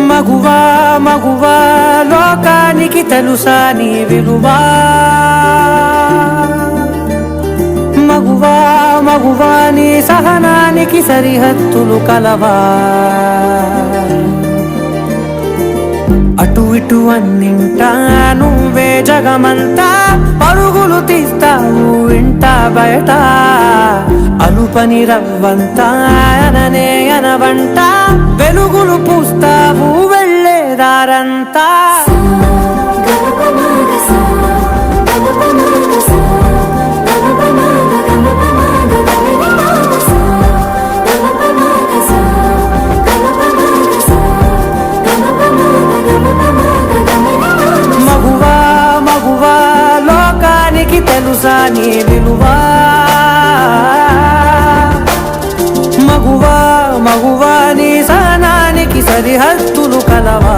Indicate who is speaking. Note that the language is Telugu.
Speaker 1: మగువా మగువా లోకానికి తెలుసా నీ విలువా మగువా మగువా నీ సహనానికి సరిహద్దులు కలవా అటు ఇటు అన్నింటా నువ్వే జగమంతా పరుగులు తీస్తావు ఇంట బయట అలుపని రవ్వంతా అననే అనవంట వెలుగులు పూస్తావు వెళ్ళేదారంతా మగువా మగువా లోకానికి తెలుసా నీ విలువా మగువా మగువా నీ సహనానికి సరిహద్దులు కలవా